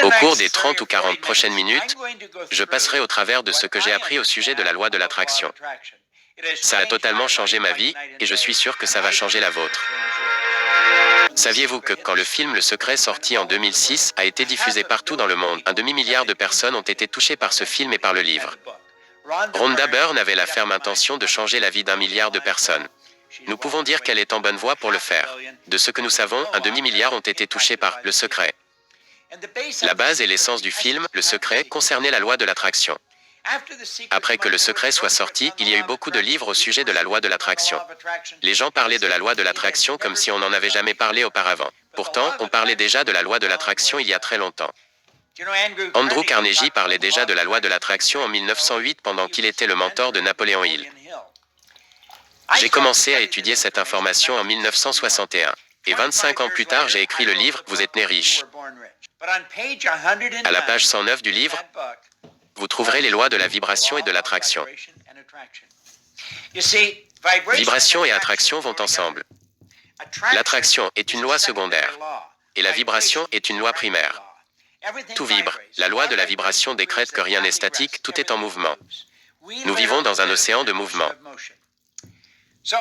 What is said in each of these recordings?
Au cours des 30 ou 40 prochaines minutes, je passerai au travers de ce que j'ai appris au sujet de la loi de l'attraction. Ça a totalement changé ma vie, et je suis sûr que ça va changer la vôtre. Saviez-vous que, quand le film Le Secret sorti en 2006 a été diffusé partout dans le monde, un demi-milliard de personnes ont été touchées par ce film et par le livre. Rhonda Byrne avait la ferme intention de changer la vie d'1 milliard de personnes. Nous pouvons dire qu'elle est en bonne voie pour le faire. De ce que nous savons, un demi-milliard ont été touchés par Le Secret. La base et l'essence du film, Le Secret, concernait la loi de l'attraction. Après que Le Secret soit sorti, il y a eu beaucoup de livres au sujet de la loi de l'attraction. Les gens parlaient de la loi de l'attraction comme si on n'en avait jamais parlé auparavant. Pourtant, on parlait déjà de la loi de l'attraction il y a très longtemps. Andrew Carnegie parlait déjà de la loi de l'attraction en 1908 pendant qu'il était le mentor de Napoléon Hill. J'ai commencé à étudier cette information en 1961. Et 25 ans plus tard, j'ai écrit le livre « Vous êtes né riche ». À la page 109 du livre, vous trouverez les lois de la vibration et de l'attraction. Vibration et attraction vont ensemble. L'attraction est une loi secondaire et la vibration est une loi primaire. Tout vibre. La loi de la vibration décrète que rien n'est statique, tout est en mouvement. Nous vivons dans un océan de mouvement.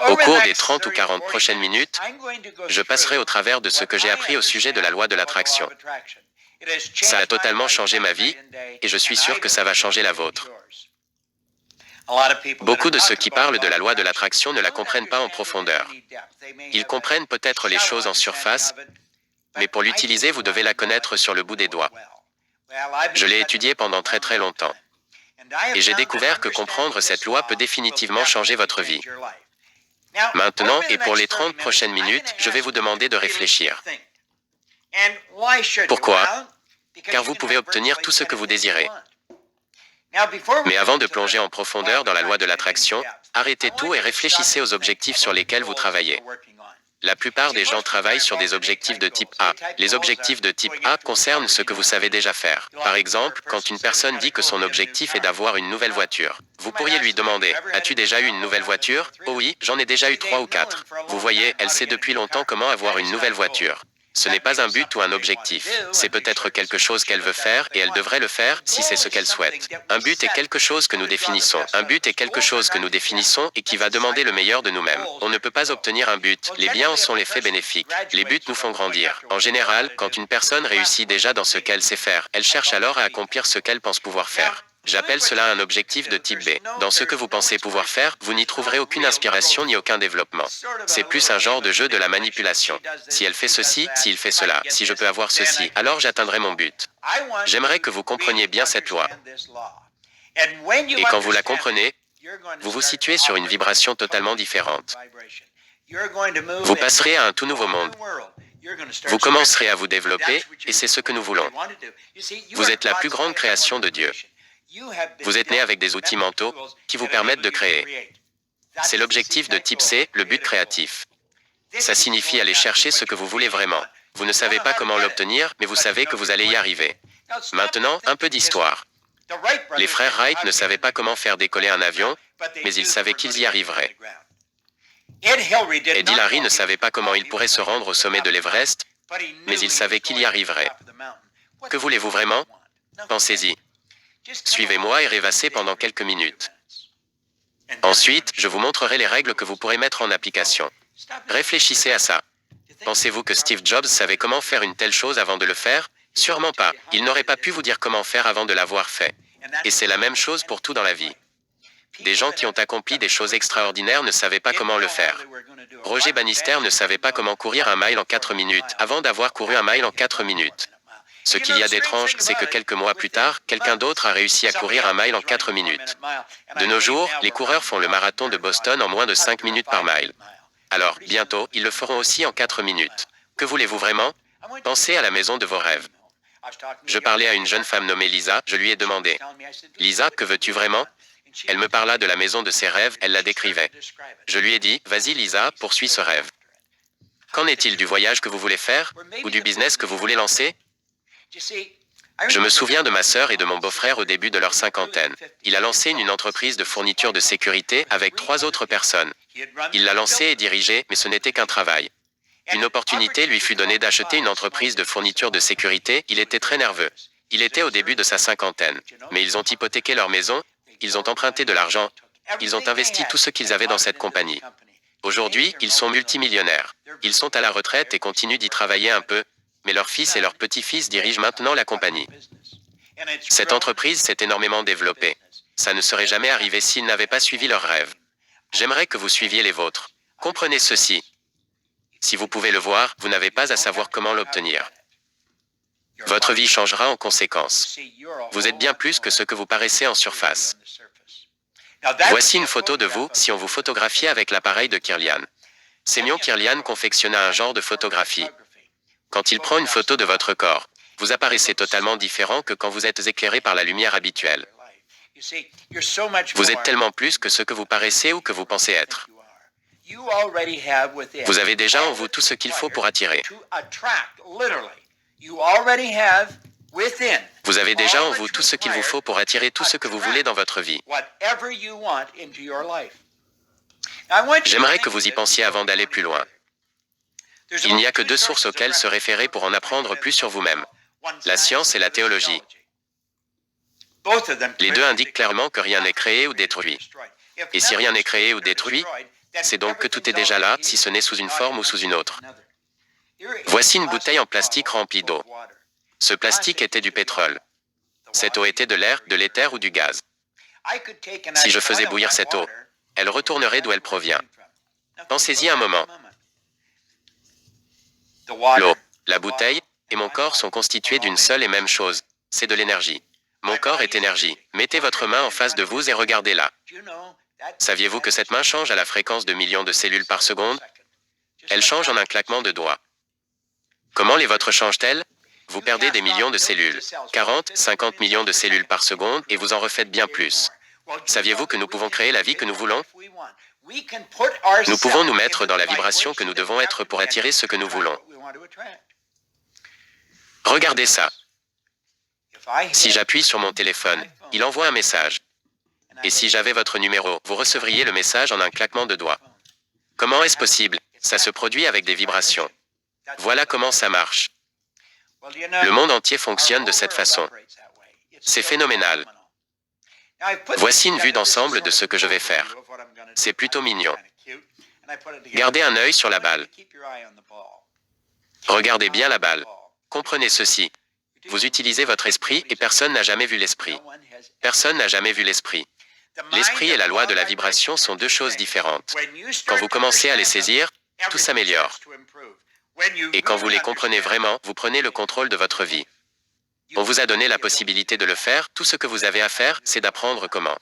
Au cours des 30 ou 40 prochaines minutes, je passerai au travers de ce que j'ai appris au sujet de la loi de l'attraction. Ça a totalement changé ma vie, et je suis sûr que ça va changer la vôtre. Beaucoup de ceux qui parlent de la loi de l'attraction ne la comprennent pas en profondeur. Ils comprennent peut-être les choses en surface, mais pour l'utiliser, vous devez la connaître sur le bout des doigts. Je l'ai étudiée pendant très très longtemps. Et j'ai découvert que comprendre cette loi peut définitivement changer votre vie. Maintenant, et pour les 30 prochaines minutes, je vais vous demander de réfléchir. Pourquoi? Car vous pouvez obtenir tout ce que vous désirez. Mais avant de plonger en profondeur dans la loi de l'attraction, arrêtez tout et réfléchissez aux objectifs sur lesquels vous travaillez. La plupart des gens travaillent sur des objectifs de type A. Les objectifs de type A concernent ce que vous savez déjà faire. Par exemple, quand une personne dit que son objectif est d'avoir une nouvelle voiture, vous pourriez lui demander « As-tu déjà eu une nouvelle voiture ?»« Oh oui, j'en ai déjà eu 3 ou 4. » Vous voyez, elle sait depuis longtemps comment avoir une nouvelle voiture. Ce n'est pas un but ou un objectif. C'est peut-être quelque chose qu'elle veut faire et elle devrait le faire si c'est ce qu'elle souhaite. Un but est quelque chose que nous définissons. Un but est quelque chose que nous définissons et qui va demander le meilleur de nous-mêmes. On ne peut pas obtenir un but. Les biens en sont l'effet bénéfique. Les buts nous font grandir. En général, quand une personne réussit déjà dans ce qu'elle sait faire, elle cherche alors à accomplir ce qu'elle pense pouvoir faire. J'appelle cela un objectif de type B. Dans ce que vous pensez pouvoir faire, vous n'y trouverez aucune inspiration ni aucun développement. C'est plus un genre de jeu de la manipulation. Si elle fait ceci, s'il fait cela, si je peux avoir ceci, alors j'atteindrai mon but. J'aimerais que vous compreniez bien cette loi. Et quand vous la comprenez, vous vous situez sur une vibration totalement différente. Vous passerez à un tout nouveau monde. Vous commencerez à vous développer, et c'est ce que nous voulons. Vous êtes la plus grande création de Dieu. Vous êtes né avec des outils mentaux qui vous permettent de créer. C'est l'objectif de type C, le but créatif. Ça signifie aller chercher ce que vous voulez vraiment. Vous ne savez pas comment l'obtenir, mais vous savez que vous allez y arriver. Maintenant, un peu d'histoire. Les frères Wright ne savaient pas comment faire décoller un avion, mais ils savaient qu'ils y arriveraient. Ed Hillary ne savait pas comment il pourrait se rendre au sommet de l'Everest, mais il savait qu'il y arriverait. Que voulez-vous vraiment? Pensez-y. Suivez-moi et rêvassez pendant quelques minutes. Ensuite, je vous montrerai les règles que vous pourrez mettre en application. Réfléchissez à ça. Pensez-vous que Steve Jobs savait comment faire une telle chose avant de le faire? Sûrement pas. Il n'aurait pas pu vous dire comment faire avant de l'avoir fait. Et c'est la même chose pour tout dans la vie. Des gens qui ont accompli des choses extraordinaires ne savaient pas comment le faire. Roger Bannister ne savait pas comment courir un mile en 4 minutes avant d'avoir couru un mile en 4 minutes. Ce qu'il y a d'étrange, c'est que quelques mois plus tard, quelqu'un d'autre a réussi à courir un mile en 4 minutes. De nos jours, les coureurs font le marathon de Boston en moins de 5 minutes par mile. Alors, bientôt, ils le feront aussi en 4 minutes. Que voulez-vous vraiment? Pensez à la maison de vos rêves. Je parlais à une jeune femme nommée Lisa, je lui ai demandé « Lisa, que veux-tu vraiment ?» Elle me parla de la maison de ses rêves, elle la décrivait. Je lui ai dit « Vas-y Lisa, poursuis ce rêve. » Qu'en est-il du voyage que vous voulez faire? Ou du business que vous voulez lancer? Je me souviens de ma sœur et de mon beau-frère au début de leur cinquantaine. Il a lancé une entreprise de fourniture de sécurité avec 3 autres personnes. Il l'a lancée et dirigée, mais ce n'était qu'un travail. Une opportunité lui fut donnée d'acheter une entreprise de fourniture de sécurité, il était très nerveux. Il était au début de sa cinquantaine. Mais ils ont hypothéqué leur maison, ils ont emprunté de l'argent, ils ont investi tout ce qu'ils avaient dans cette compagnie. Aujourd'hui, ils sont multimillionnaires. Ils sont à la retraite et continuent d'y travailler un peu, mais leur fils et leur petit-fils dirigent maintenant la compagnie. Cette entreprise s'est énormément développée. Ça ne serait jamais arrivé s'ils n'avaient pas suivi leurs rêves. J'aimerais que vous suiviez les vôtres. Comprenez ceci. Si vous pouvez le voir, vous n'avez pas à savoir comment l'obtenir. Votre vie changera en conséquence. Vous êtes bien plus que ce que vous paraissez en surface. Voici une photo de vous si on vous photographiait avec l'appareil de Kirlian. Semyon Kirlian confectionna un genre de photographie. Quand il prend une photo de votre corps, vous apparaissez totalement différent que quand vous êtes éclairé par la lumière habituelle. Vous êtes tellement plus que ce que vous paraissez ou que vous pensez être. Vous avez déjà en vous tout ce qu'il faut pour attirer. Vous avez déjà en vous tout ce qu'il vous faut pour attirer tout ce que vous voulez dans votre vie. J'aimerais que vous y pensiez avant d'aller plus loin. Il n'y a que deux sources auxquelles se référer pour en apprendre plus sur vous-même. La science et la théologie. Les deux indiquent clairement que rien n'est créé ou détruit. Et si rien n'est créé ou détruit, c'est donc que tout est déjà là, si ce n'est sous une forme ou sous une autre. Voici une bouteille en plastique remplie d'eau. Ce plastique était du pétrole. Cette eau était de l'air, de l'éther ou du gaz. Si je faisais bouillir cette eau, elle retournerait d'où elle provient. Pensez-y un moment. L'eau, la bouteille et mon corps sont constitués d'une seule et même chose. C'est de l'énergie. Mon corps est énergie. Mettez votre main en face de vous et regardez-la. Saviez-vous que cette main change à la fréquence de millions de cellules par seconde? Elle change en un claquement de doigts. Comment les vôtres changent-elles? Vous perdez des millions de cellules. 40, 50 millions de cellules par seconde et vous en refaites bien plus. Saviez-vous que nous pouvons créer la vie que nous voulons? Nous pouvons nous mettre dans la vibration que nous devons être pour attirer ce que nous voulons. Regardez ça. Si j'appuie sur mon téléphone, il envoie un message. Et si j'avais votre numéro, vous recevriez le message en un claquement de doigts. Comment est-ce possible? Ça se produit avec des vibrations. Voilà comment ça marche. Le monde entier fonctionne de cette façon. C'est phénoménal. Voici une vue d'ensemble de ce que je vais faire. C'est plutôt mignon. Gardez un œil sur la balle. Regardez bien la balle. Comprenez ceci. Vous utilisez votre esprit et personne n'a jamais vu l'esprit. Personne n'a jamais vu l'esprit. L'esprit et la loi de la vibration sont deux choses différentes. Quand vous commencez à les saisir, tout s'améliore. Et quand vous les comprenez vraiment, vous prenez le contrôle de votre vie. On vous a donné la possibilité de le faire, tout ce que vous avez à faire, c'est d'apprendre comment.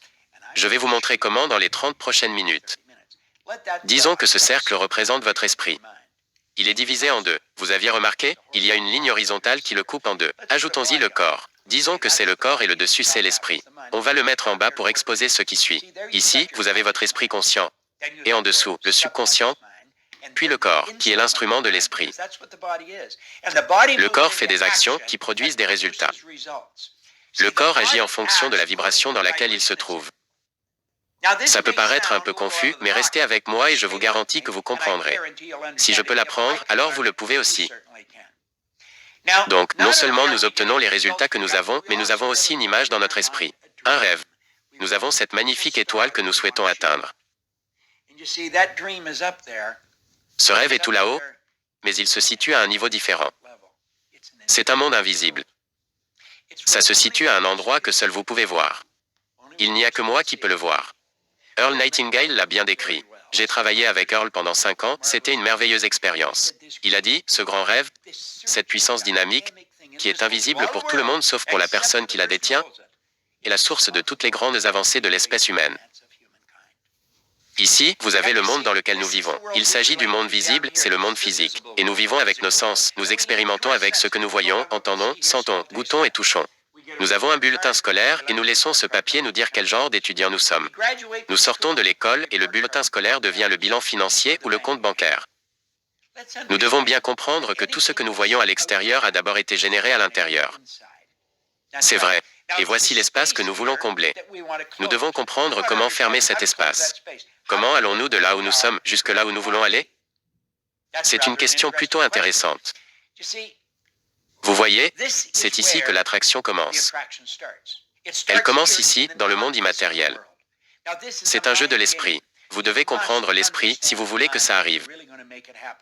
Je vais vous montrer comment dans les 30 prochaines minutes. Disons que ce cercle représente votre esprit. Il est divisé en deux. Vous aviez remarqué? Il y a une ligne horizontale qui le coupe en deux. Ajoutons-y le corps. Disons que c'est le corps et le dessus c'est l'esprit. On va le mettre en bas pour exposer ce qui suit. Ici, vous avez votre esprit conscient. Et en dessous, le subconscient, puis le corps, qui est l'instrument de l'esprit. Le corps fait des actions qui produisent des résultats. Le corps agit en fonction de la vibration dans laquelle il se trouve. Ça peut paraître un peu confus, mais restez avec moi et je vous garantis que vous comprendrez. Si je peux l'apprendre, alors vous le pouvez aussi. Donc, non seulement nous obtenons les résultats que nous avons, mais nous avons aussi une image dans notre esprit. Un rêve. Nous avons cette magnifique étoile que nous souhaitons atteindre. Ce rêve est tout là-haut, mais il se situe à un niveau différent. C'est un monde invisible. Ça se situe à un endroit que seul vous pouvez voir. Il n'y a que moi qui peux le voir. Earl Nightingale l'a bien décrit. J'ai travaillé avec Earl pendant 5 ans, c'était une merveilleuse expérience. Il a dit, ce grand rêve, cette puissance dynamique, qui est invisible pour tout le monde sauf pour la personne qui la détient, est la source de toutes les grandes avancées de l'espèce humaine. Ici, vous avez le monde dans lequel nous vivons. Il s'agit du monde visible, c'est le monde physique. Et nous vivons avec nos sens, nous expérimentons avec ce que nous voyons, entendons, sentons, goûtons et touchons. Nous avons un bulletin scolaire et nous laissons ce papier nous dire quel genre d'étudiants nous sommes. Nous sortons de l'école et le bulletin scolaire devient le bilan financier ou le compte bancaire. Nous devons bien comprendre que tout ce que nous voyons à l'extérieur a d'abord été généré à l'intérieur. C'est vrai. Et voici l'espace que nous voulons combler. Nous devons comprendre comment fermer cet espace. Comment allons-nous de là où nous sommes jusque là où nous voulons aller? C'est une question plutôt intéressante. Vous voyez, c'est ici que l'attraction commence. Elle commence ici, dans le monde immatériel. C'est un jeu de l'esprit. Vous devez comprendre l'esprit si vous voulez que ça arrive.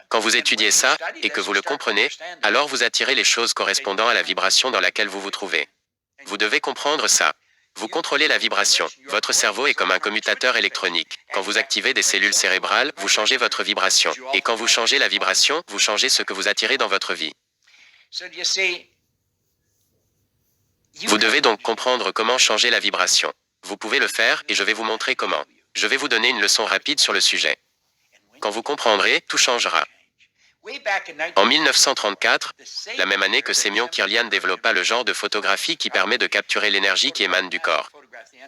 Quand vous étudiez ça, et que vous le comprenez, alors vous attirez les choses correspondant à la vibration dans laquelle vous vous trouvez. Vous devez comprendre ça. Vous contrôlez la vibration. Votre cerveau est comme un commutateur électronique. Quand vous activez des cellules cérébrales, vous changez votre vibration. Et quand vous changez la vibration, vous changez ce que vous attirez dans votre vie. Vous devez donc comprendre comment changer la vibration. Vous pouvez le faire et je vais vous montrer comment. Je vais vous donner une leçon rapide sur le sujet. Quand vous comprendrez, tout changera. En 1934, la même année que Semyon Kirlian développa le genre de photographie qui permet de capturer l'énergie qui émane du corps,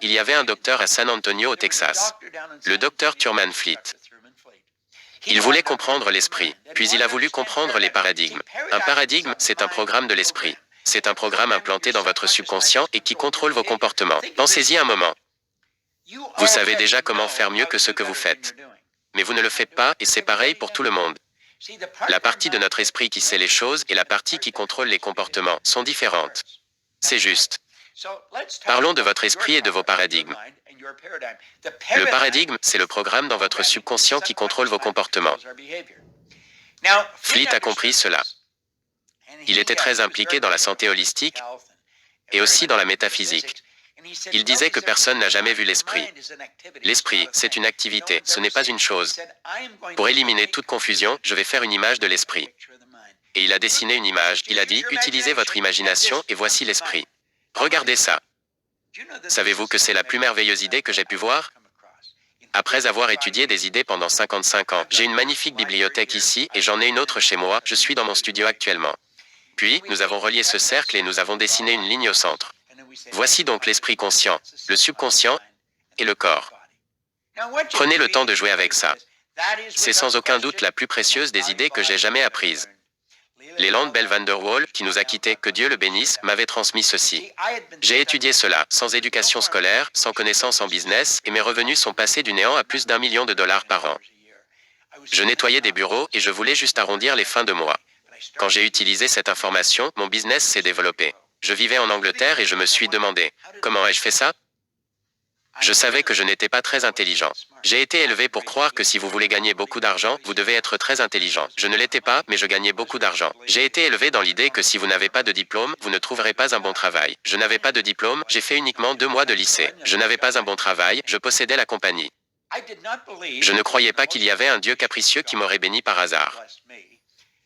il y avait un docteur à San Antonio au Texas, le docteur Thurman Fleet. Il voulait comprendre l'esprit, puis il a voulu comprendre les paradigmes. Un paradigme, c'est un programme de l'esprit. C'est un programme implanté dans votre subconscient et qui contrôle vos comportements. Pensez-y un moment. Vous savez déjà comment faire mieux que ce que vous faites. Mais vous ne le faites pas et c'est pareil pour tout le monde. La partie de notre esprit qui sait les choses et la partie qui contrôle les comportements sont différentes. C'est juste. Parlons de votre esprit et de vos paradigmes. Le paradigme, c'est le programme dans votre subconscient qui contrôle vos comportements. Fleet a compris cela. Il était très impliqué dans la santé holistique et aussi dans la métaphysique. Il disait que personne n'a jamais vu l'esprit. L'esprit, c'est une activité, ce n'est pas une chose. Pour éliminer toute confusion, je vais faire une image de l'esprit. Et il a dessiné une image, il a dit, utilisez votre imagination et voici l'esprit. Regardez ça. Savez-vous que c'est la plus merveilleuse idée que j'ai pu voir? Après avoir étudié des idées pendant 55 ans, j'ai une magnifique bibliothèque ici et j'en ai une autre chez moi, je suis dans mon studio actuellement. Puis, nous avons relié ce cercle et nous avons dessiné une ligne au centre. Voici donc l'esprit conscient, le subconscient et le corps. Prenez le temps de jouer avec ça. C'est sans aucun doute la plus précieuse des idées que j'ai jamais apprises. Leland Bell van der Waal, qui nous a quittés, que Dieu le bénisse, m'avait transmis ceci. J'ai étudié cela, sans éducation scolaire, sans connaissance en business, et mes revenus sont passés du néant à plus d'1 million de dollars par an. Je nettoyais des bureaux et je voulais juste arrondir les fins de mois. Quand j'ai utilisé cette information, mon business s'est développé. Je vivais en Angleterre et je me suis demandé, comment ai-je fait ça? Je savais que je n'étais pas très intelligent. J'ai été élevé pour croire que si vous voulez gagner beaucoup d'argent, vous devez être très intelligent. Je ne l'étais pas, mais je gagnais beaucoup d'argent. J'ai été élevé dans l'idée que si vous n'avez pas de diplôme, vous ne trouverez pas un bon travail. Je n'avais pas de diplôme, j'ai fait uniquement 2 mois de lycée. Je n'avais pas un bon travail, je possédais la compagnie. Je ne croyais pas qu'il y avait un Dieu capricieux qui m'aurait béni par hasard.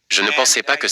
Je ne pensais pas que